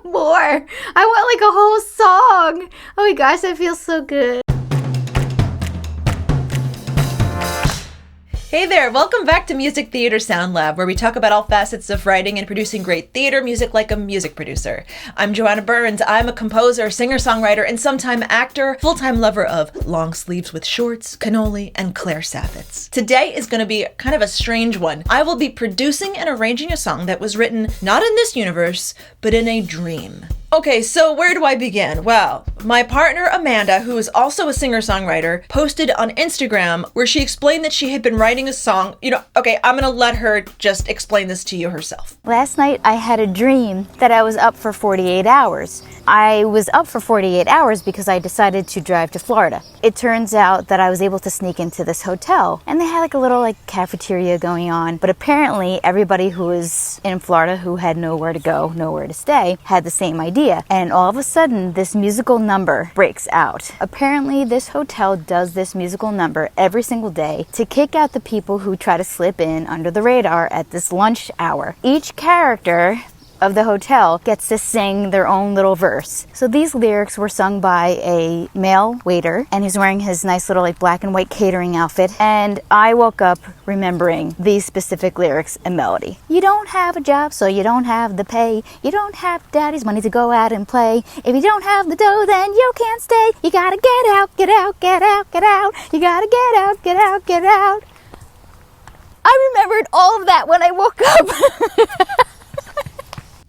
more. I want like a whole song. Oh my gosh, that feels so good. Hey there, welcome back to Music Theater Sound Lab, where we talk about all facets of writing and producing great theater music like a music producer. I'm Joanna Burns. I'm a composer, singer-songwriter, and sometime actor, full-time lover of long sleeves with shorts, cannoli, and Claire Saffitz. Today is going to be kind of a strange one. I will be producing and arranging a song that was written not in this universe, but in a dream. Okay, so where do I begin? Well, my partner Amanda, who is also a singer-songwriter, posted on Instagram where she explained that she had been writing a song. Okay, I'm gonna let her just explain this to you herself. Last night I had a dream that I was up for 48 hours. I was up for 48 hours because I decided to drive to Florida. It turns out that I was able to sneak into this hotel and they had like a little cafeteria going on, but apparently everybody who was in Florida who had nowhere to go, nowhere to stay, had the same idea. And all of a sudden this musical number breaks out. Apparently this hotel does this musical number every single day to kick out the people who try to slip in under the radar at this lunch hour. Each character of the hotel gets to sing their own little verse. So these lyrics were sung by a male waiter, and he's wearing his nice little black and white catering outfit. And I woke up remembering these specific lyrics and melody. You don't have a job, so you don't have the pay. You don't have daddy's money to go out and play. If you don't have the dough, then you can't stay. You gotta get out, get out, get out, get out. You gotta get out, get out, get out. I remembered all of that when I woke up.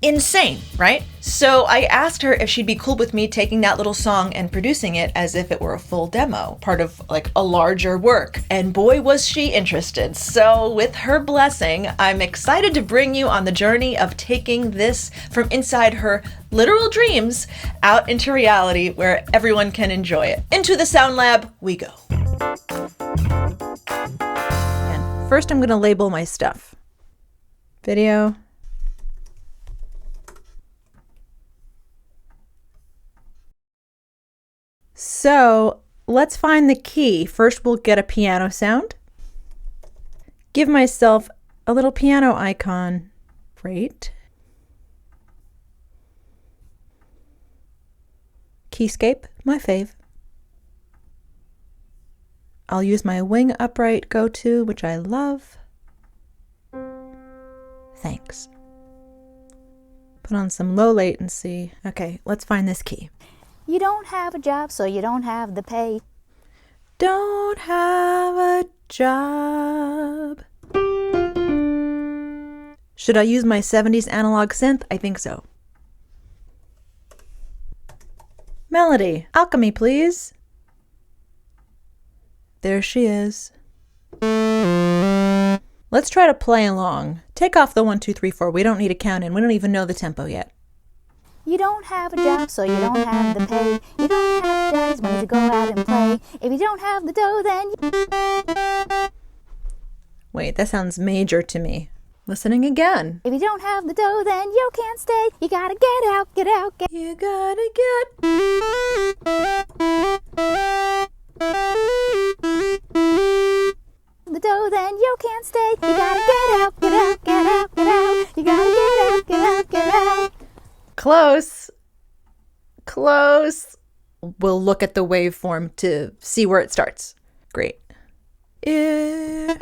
Insane, right? So I asked her if she'd be cool with me taking that little song and producing it as if it were a full demo, part of a larger work. And boy, was she interested. So with her blessing, I'm excited to bring you on the journey of taking this from inside her literal dreams out into reality where everyone can enjoy it. Into the Sound Lab we go. And first I'm going to label my stuff. Video. So let's find the key. First, we'll get a piano sound. Give myself a little piano icon. Great. Keyscape, my fave. I'll use my wing upright go-to, which I love. Thanks. Put on some low latency. Okay, let's find this key. You don't have a job, so you don't have the pay. Don't have a job. Should I use my 70s analog synth? I think so. Melody, alchemy, please. There she is. Let's try to play along. Take off the 1, 2, 3, 4. We don't need to count in. We don't even know the tempo yet. You don't have a job, so you don't have the pay. You don't have daddy's money to go out and play. If you don't have the dough, then Wait, that sounds major to me. Listening again. If you don't have the dough, then you can't stay. You gotta get out, get out, get. You gotta get. The dough, then you can't stay. You gotta get out, get out, get out, get out. You gotta get out, get out, get out. Close. Close. We'll look at the waveform to see where it starts. Great. You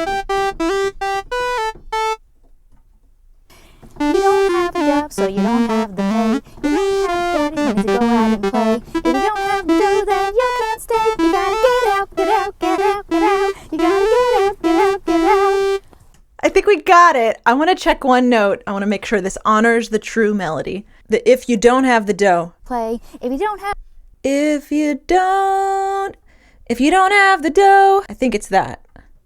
don't have a job, so you don't have the pay. You don't have daddy's money to go out and play. If you don't have the dough, then you can't stay. You gotta get out, get out, get out, get out. You gotta get out, get out, get out. I think we got it. I want to check one note. I want to make sure this honors the true melody. The if you don't have the dough. Play. If you don't have. If you don't have the dough. I think it's that.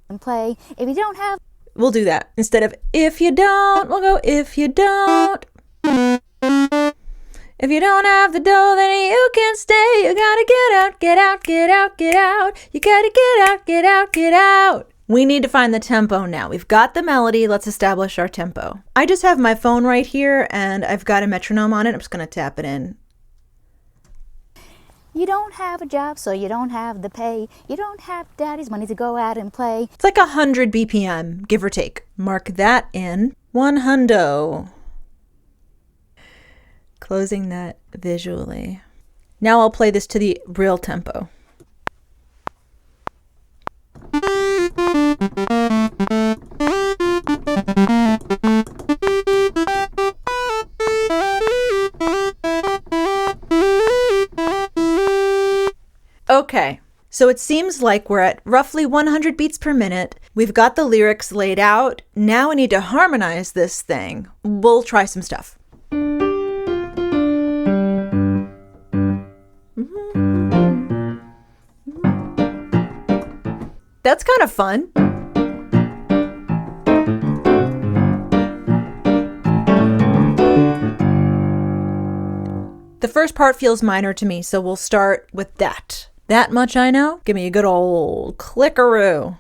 And play. If you don't have. We'll do that. Instead of if you don't, we'll go if you don't. If you don't have the dough, then you can't stay. You gotta get out, get out, get out, get out. You gotta get out, get out, get out. We need to find the tempo now. We've got the melody. Let's establish our tempo. I just have my phone right here and I've got a metronome on it. I'm just going to tap it in. You don't have a job, so you don't have the pay. You don't have daddy's money to go out and play. It's like 100 BPM, give or take. Mark that in. 100. Closing that visually. Now I'll play this to the real tempo. Okay, so it seems like we're at roughly 100 beats per minute. We've got the lyrics laid out. Now we need to harmonize this thing. We'll try some stuff. That's kind of fun. The first part feels minor to me, so we'll start with that. That much I know. Give me a good old clickaroo.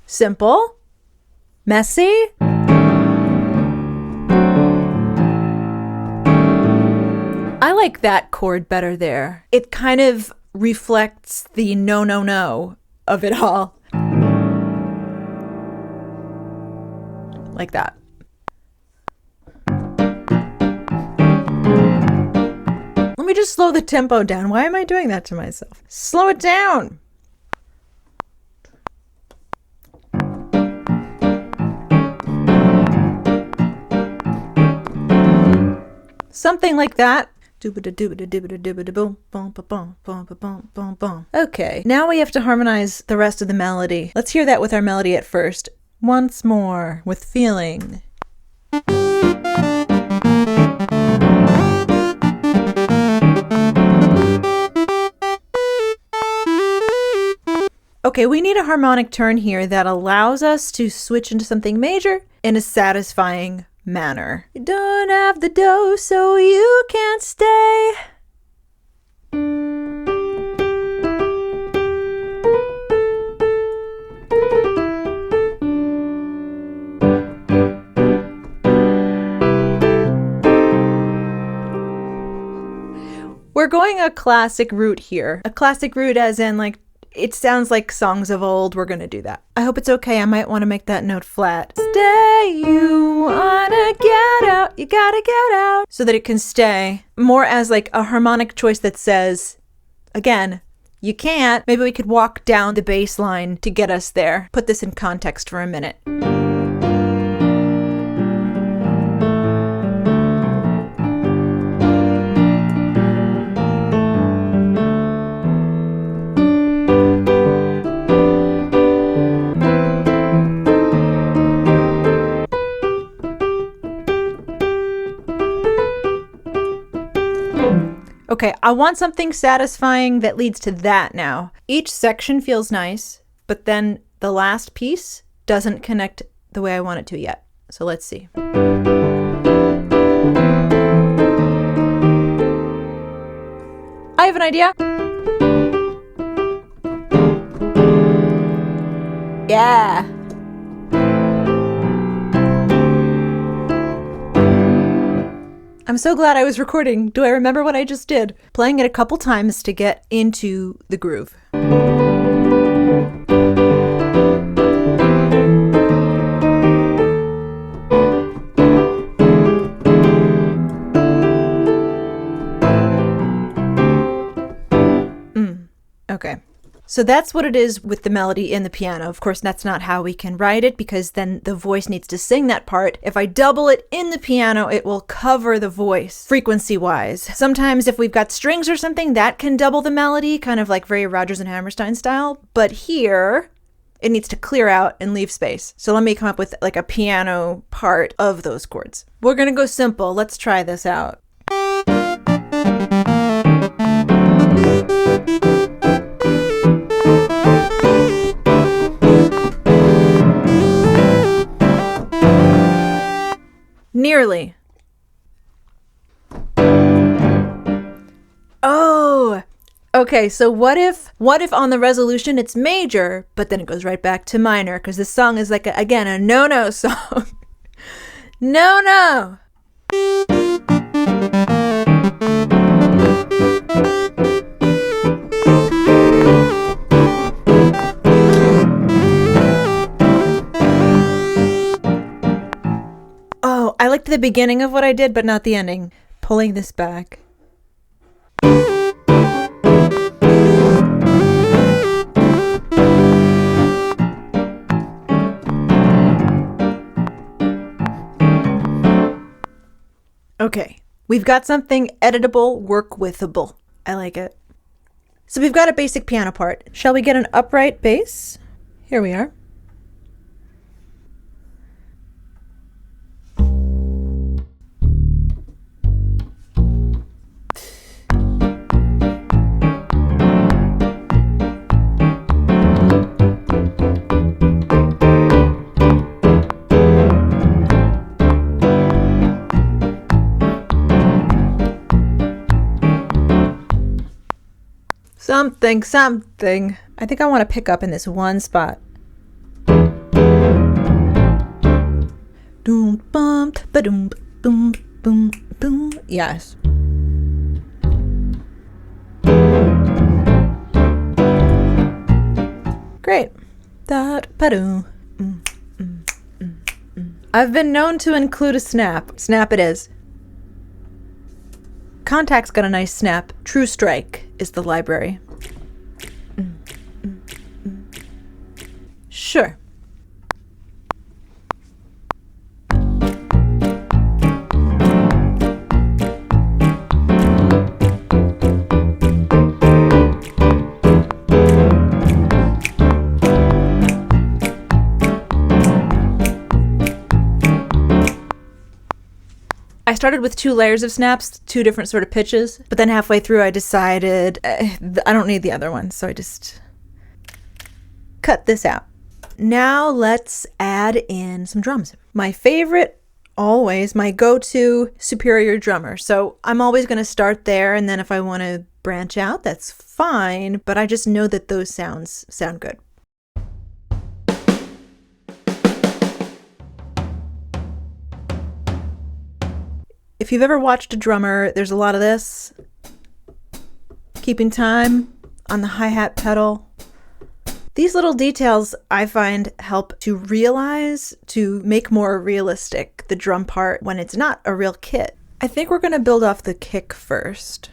Simple. Messy. I like that chord better there. It kind of reflects the no, no, no of it all. Like that. Let me just slow the tempo down. Why am I doing that to myself? Slow it down. Something like that. Okay, now we have to harmonize the rest of the melody. Let's hear that with our melody at first. Once more, with feeling. Okay, we need a harmonic turn here that allows us to switch into something major in a satisfying manner. You don't have the dough, so you can't stay. We're going a classic route here. A classic route as in like, it sounds like songs of old. We're gonna do that. I hope it's okay. I might want to make that note flat. Stay, you wanna get out. You gotta get out. So that it can stay. More as like a harmonic choice that says, again, you can't. Maybe we could walk down the bass line to get us there. Put this in context for a minute. Okay, I want something satisfying that leads to that now. Each section feels nice, but then the last piece doesn't connect the way I want it to yet. So let's see. I have an idea. Yeah. I'm so glad I was recording. Do I remember what I just did? Playing it a couple times to get into the groove. Okay. So that's what it is with the melody in the piano. Of course, that's not how we can write it because then the voice needs to sing that part. If I double it in the piano, it will cover the voice frequency-wise. Sometimes if we've got strings or something, that can double the melody, kind of like very Rodgers and Hammerstein style. But here, it needs to clear out and leave space. So let me come up with like a piano part of those chords. We're gonna go simple. Let's try this out. Nearly. Oh, okay. So what if on the resolution it's major, but then it goes right back to minor because this song is like, again, a no-no song. No. liked the beginning of what I did, but not the ending. Pulling this back. Okay, we've got something editable, work-withable. I like it. So we've got a basic piano part. Shall we get an upright bass? Here we are. Something. I think I want to pick up in this one spot. Doom bum ba-doom boom boom boom. Yes. Great. Da-ba-doom. I've been known to include a snap. Snap it is. Contact's got a nice snap. True Strike is the library. Sure. I started with 2 layers of snaps, 2 different sort of pitches, but then halfway through I decided I don't need the other one, so I just cut this out. Now let's add in some drums. My favorite, always, my go-to superior drummer. So I'm always going to start there, and then if I want to branch out, that's fine, but I just know that those sounds sound good. If you've ever watched a drummer, there's a lot of this. Keeping time on the hi-hat pedal. These little details I find help to realize, to make more realistic the drum part when it's not a real kit. I think we're going to build off the kick first.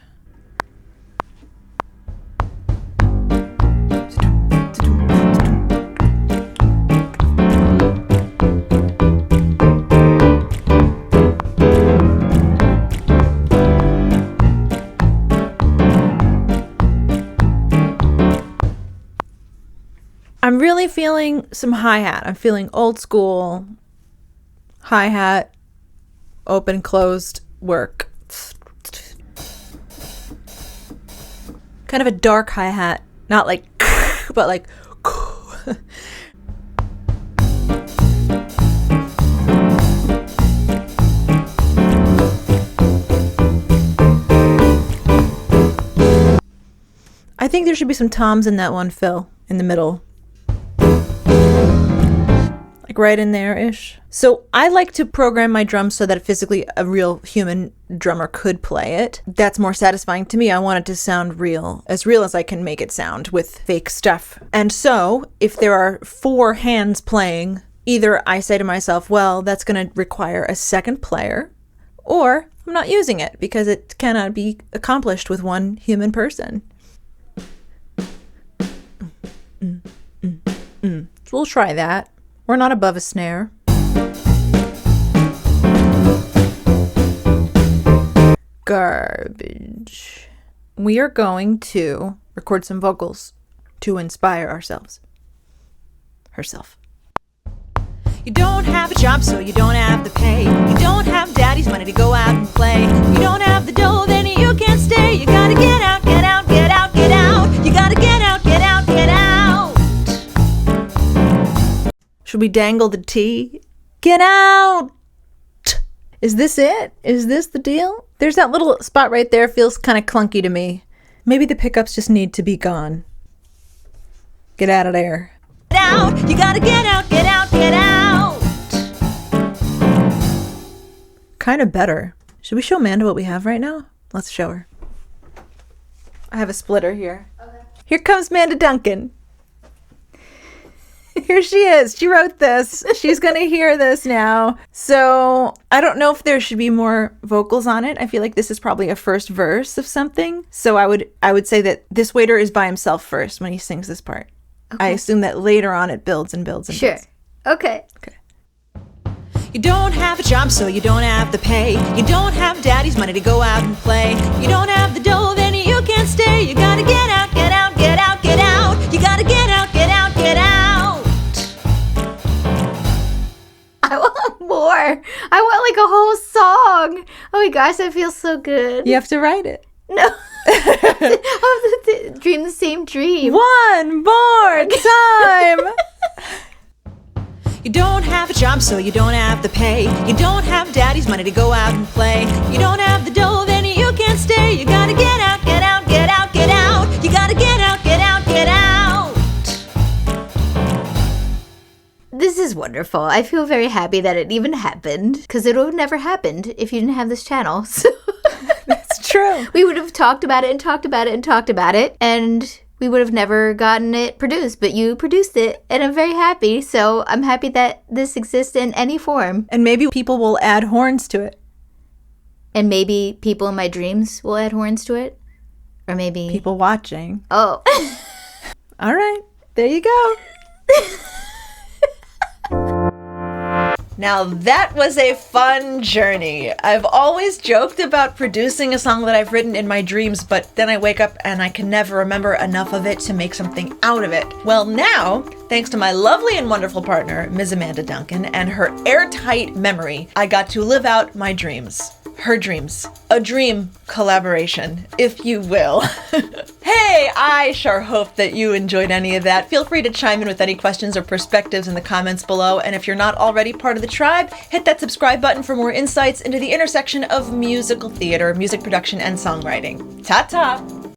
I'm really feeling some hi-hat. I'm feeling old school hi-hat, open, closed work. Kind of a dark hi-hat. Not like, but like. I think there should be some toms in that one, Phil, in the middle. Like right in there-ish. So I like to program my drums so that physically a real human drummer could play it. That's more satisfying to me. I want it to sound real as I can make it sound with fake stuff. And so if there are 4 hands playing, either I say to myself, well, that's going to require a second player, or I'm not using it because it cannot be accomplished with one human person. So we'll try that. We're not above a snare. Garbage. We are going to record some vocals to inspire ourselves. Herself. You don't have a job, so you don't have the pay. You don't have daddy's money to go out and play. You don't have the dough, then you can't stay. You gotta get out, get out, get out, get out. You gotta get out, get out, get out. Should we dangle the T? Get out! Is this it? Is this the deal? There's that little spot right there, feels kind of clunky to me. Maybe the pickups just need to be gone. Get out of there. Get out! You gotta get out, get out, get out! Kind of better. Should we show Amanda what we have right now? Let's show her. I have a splitter here. Okay. Here comes Amanda Duncan. Here she is. She wrote this. She's going to hear this now. So I don't know if there should be more vocals on it. I feel like this is probably a first verse of something. So I would say that this waiter is by himself first when he sings this part. Okay. I assume that later on it builds and builds and builds. Okay. You don't have a job, so you don't have the pay. You don't have daddy's money to go out and play. You don't have the dough, then you can't stay. You gotta get out, get out, get out, get out. You gotta get out, get out, get out. I want more. I want like a whole song. Oh my gosh, that feels so good. You have to write it. No. I have to dream the same dream. One more time. You don't have a job, so you don't have the pay. You don't have daddy's money to go out and play. You don't have the dough, then you can't stay. You gotta get out, get out, get out, get out. You gotta get out, get out, get out. This is wonderful. I feel very happy that it even happened, because it would have never happened if you didn't have this channel. So that's true. We would have talked about it and talked about it and talked about it, and we would have never gotten it produced, but you produced it, and I'm very happy. So I'm happy that this exists in any form. And maybe people will add horns to it. And maybe people in my dreams will add horns to it. Or maybe... people watching. Oh. All right. There you go. Now that was a fun journey. I've always joked about producing a song that I've written in my dreams, but then I wake up and I can never remember enough of it to make something out of it. Well, now, thanks to my lovely and wonderful partner, Ms. Amanda Duncan, and her airtight memory, I got to live out my dreams. Her dreams. A dream collaboration, if you will. Hey, I sure hope that you enjoyed any of that. Feel free to chime in with any questions or perspectives in the comments below. And if you're not already part of the tribe, hit that subscribe button for more insights into the intersection of musical theater, music production, and songwriting. Ta-ta!